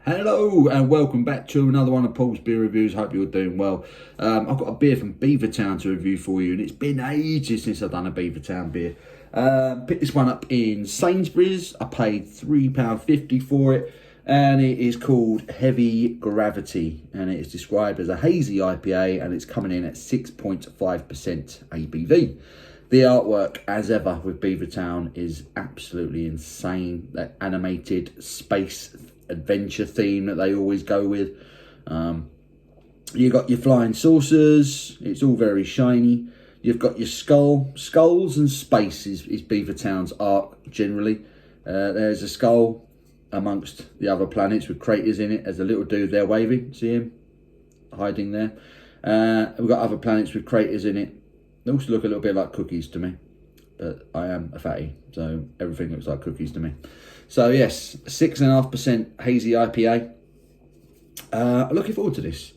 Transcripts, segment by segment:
Hello and welcome back to another one of Paul's beer reviews. Hope you're doing well. I've got a beer from Beavertown to review for you, and it's been ages since I've done a Beavertown beer. Picked this one up in Sainsburys. I paid £3.50 for it, and it is called Heavy Gravity, and it is described as a hazy IPA, and it's coming in at 6.5% ABV. The artwork, as ever with Beavertown, is absolutely insane. That animated space adventure theme that they always go with. You got your flying saucers. It's all very shiny. You've got your skulls and space is Beavertown's art generally. There's a skull amongst the other planets with craters in it. There's a little dude there waving. See him hiding there. We've got other planets with craters in it. They also look a little bit like cookies to me, but I am a fatty, so everything looks like cookies to me. So yes, 6.5% hazy IPA. Looking forward to this.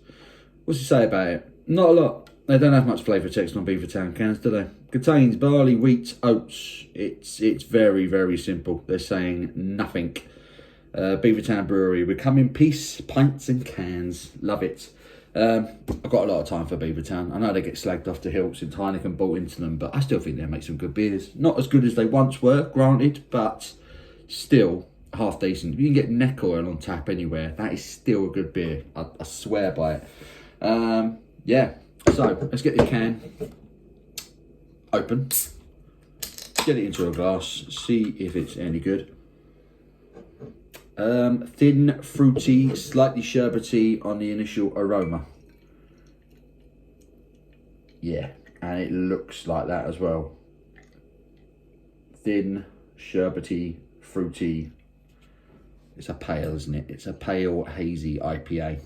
What's it say about it? Not a lot. They don't have much flavour text on Beavertown cans, do they? Contains barley, wheat, oats. It's very, very simple. They're saying nothing. Beavertown Brewery. We come in peace, pints and cans. Love it. I've got a lot of time for Beavertown. I know they get slagged off the hill since Heineken bought into them, but I still think they make some good beers. Not as good as they once were, granted, but still half decent. If you can get neck oil on tap anywhere, that is still a good beer. I swear by it. Yeah, so let's get the can open, get it into a glass, see if it's any good. Thin, fruity, slightly sherbety on the initial aroma. Yeah, and it looks like that as well. Thin, sherbety, fruity. It's a pale, isn't it? It's a pale, hazy IPA.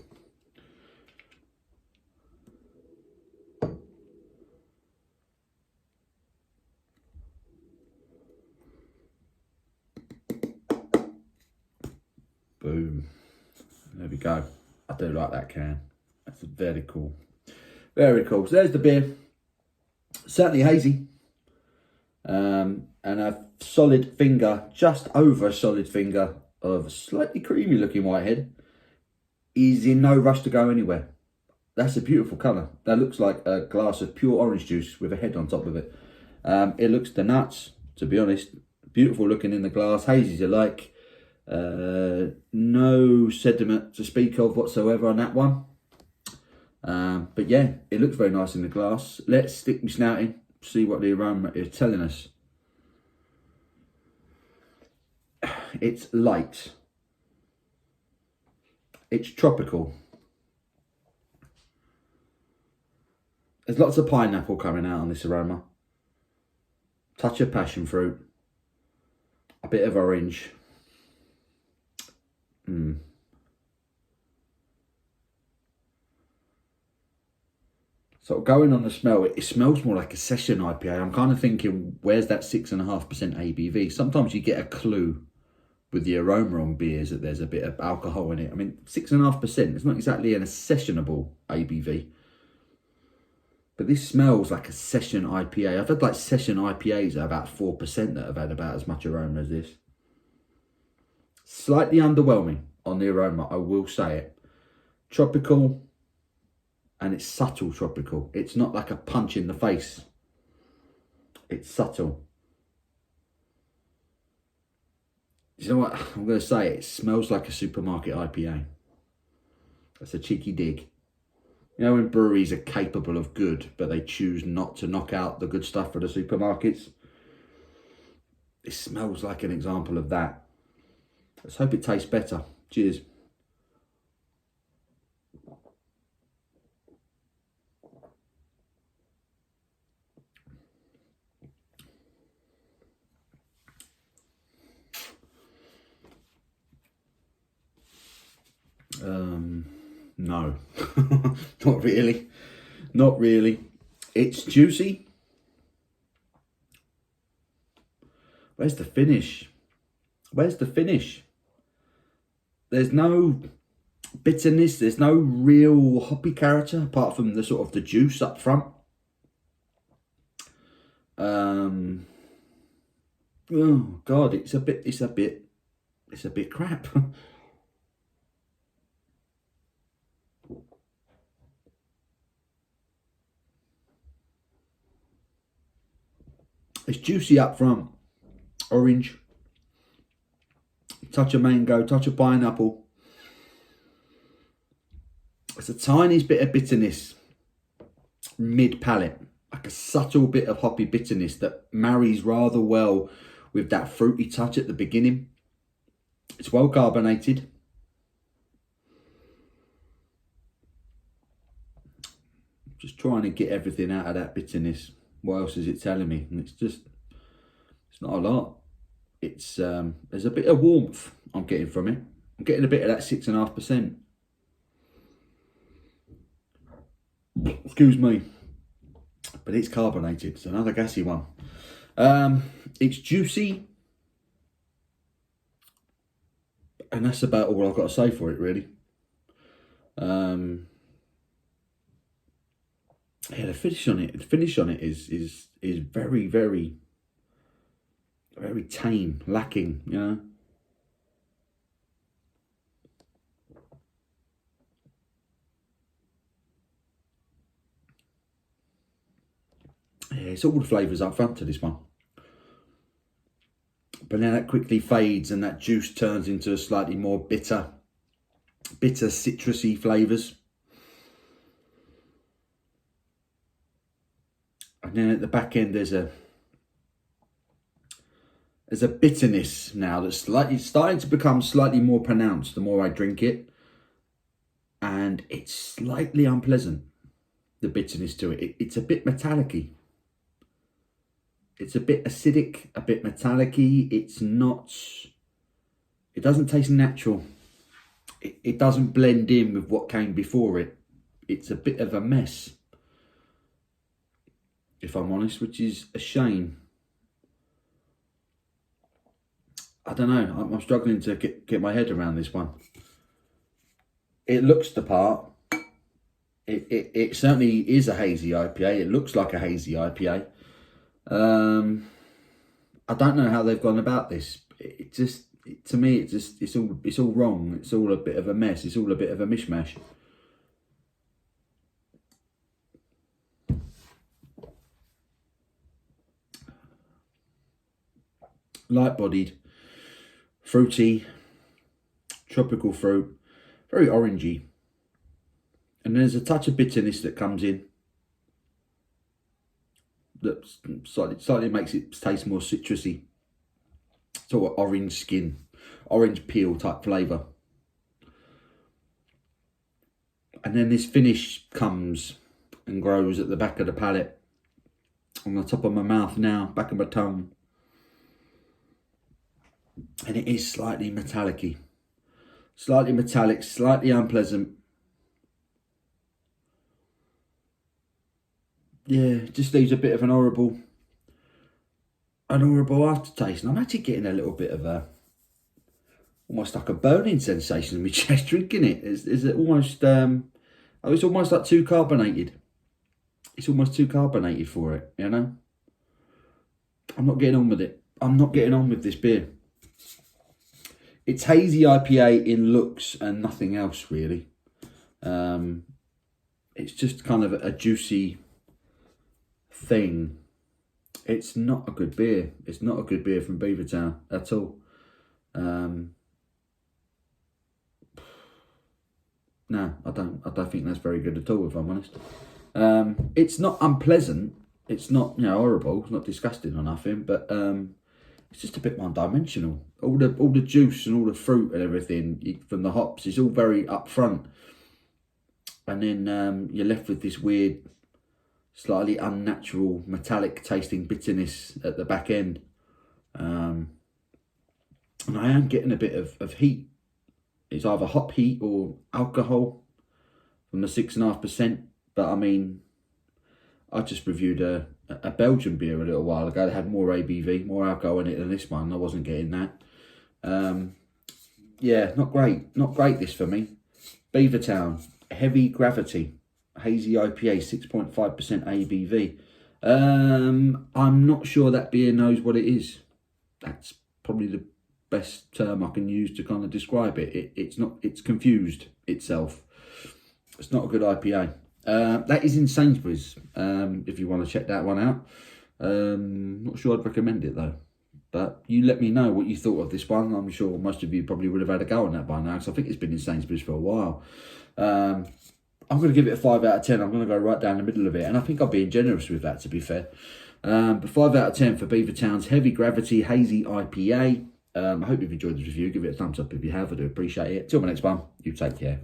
Boom. There we go. I do like that can. That's very cool. Very cool. So there's the beer. Certainly hazy. And a solid finger, just over a solid finger of a slightly creamy looking whitehead. Is in no rush to go anywhere. That's a beautiful colour. That looks like a glass of pure orange juice with a head on top of it. It looks the nuts, to be honest. Beautiful looking in the glass. Hazy's alike. No sediment to speak of whatsoever on that one. But yeah, it looks very nice in the glass. Let's stick my snout in, see what the aroma is telling us. It's light. It's tropical. There's lots of pineapple coming out on this aroma. Touch of passion fruit. A bit of orange. So going on the smell, it smells more like a session IPA. I'm kind of thinking, where's that 6.5% ABV? Sometimes you get a clue with the aroma on beers that there's a bit of alcohol in it. I mean, 6.5%, it's not exactly a sessionable ABV. But this smells like a session IPA. I've had like session IPAs at about 4% that have had about as much aroma as this. Slightly underwhelming on the aroma, I will say it. Tropical, and it's subtle tropical. It's not like a punch in the face. It's subtle. You know what? I'm going to say it smells like a supermarket IPA. That's a cheeky dig. You know when breweries are capable of good, but they choose not to knock out the good stuff for the supermarkets? It smells like an example of that. Let's hope it tastes better. Cheers. No, not really. Not really. It's juicy. Where's the finish? Where's the finish? There's no bitterness. There's no real hoppy character apart from the sort of the juice up front. Oh God, it's a bit crap. It's juicy up front, orange, touch of mango, touch of pineapple. It's a tiniest bit of bitterness mid palate, like a subtle bit of hoppy bitterness that marries rather well with that fruity touch at the beginning. It's well carbonated. Just trying to get everything out of that bitterness. What else is it telling me? And it's not a lot. It's there's a bit of warmth I'm getting from it. I'm getting a bit of that 6.5%. Excuse me. But it's carbonated. It's another gassy one. It's juicy. And that's about all I've got to say for it, really. Yeah, the finish on it is very, very, very tame, lacking, you know. Yeah, it's all the flavours up front to this one. But now that quickly fades and that juice turns into a slightly more bitter citrusy flavours. And then at the back end there's a bitterness now that's starting to become slightly more pronounced the more I drink it. And it's slightly unpleasant, the bitterness to it. It's a bit metallic-y. It's a bit acidic, a bit metallic-y. It doesn't taste natural. It doesn't blend in with what came before it. It's a bit of a mess, if I'm honest, which is a shame. I don't know, I'm struggling to get my head around this one. It looks the part. It certainly is a hazy IPA. It looks like a hazy IPA. I don't know how they've gone about this. To me, it's all wrong. It's all a bit of a mess. It's all a bit of a mishmash. Light-bodied, fruity, tropical fruit, very orangey. And there's a touch of bitterness that comes in that slightly makes it taste more citrusy. Sort of orange skin, orange peel type flavour. And then this finish comes and grows at the back of the palate, on the top of my mouth now, back of my tongue. And it is slightly metallic-y. Slightly metallic, slightly unpleasant. Yeah, it just leaves a bit of an horrible aftertaste. And I'm actually getting a little bit of almost like a burning sensation in my chest drinking it. Is it almost, it's almost like too carbonated. It's almost too carbonated for it, you know? I'm not getting on with it. I'm not getting on with this beer. It's hazy IPA in looks and nothing else, really. It's just kind of a juicy thing. It's not a good beer. It's not a good beer from Beavertown at all. No, I don't think that's very good at all, if I'm honest. It's not unpleasant. It's not, horrible. It's not disgusting or nothing, but it's just a bit one-dimensional. All the juice and all the fruit and everything from the hops is all very upfront, and then you're left with this weird, slightly unnatural, metallic tasting bitterness at the back end. And I am getting a bit of heat. It's either hop heat or alcohol from the 6.5%. But I mean, I just reviewed a Belgian beer a little while ago that had more ABV, more alcohol in it than this one. I wasn't getting that. Yeah, not great. Not great this for me. Beavertown, Heavy Gravity, Hazy IPA, 6.5% ABV. I'm not sure that beer knows what it is. That's probably the best term I can use to kind of describe it. It's confused itself. It's not a good IPA. That is in Sainsburys, if you want to check that one out. Not sure I'd recommend it though. But you let me know what you thought of this one. I'm sure most of you probably would have had a go on that by now, because I think it's been in Sainsburys for a while. I'm going to give it a 5 out of 10. I'm going to go right down the middle of it. And I think I'm being generous with that, to be fair. But 5 out of 10 for Beavertown's Heavy Gravity Hazy IPA. I hope you've enjoyed the review. Give it a thumbs up if you have. I do appreciate it. Till my next one, you take care.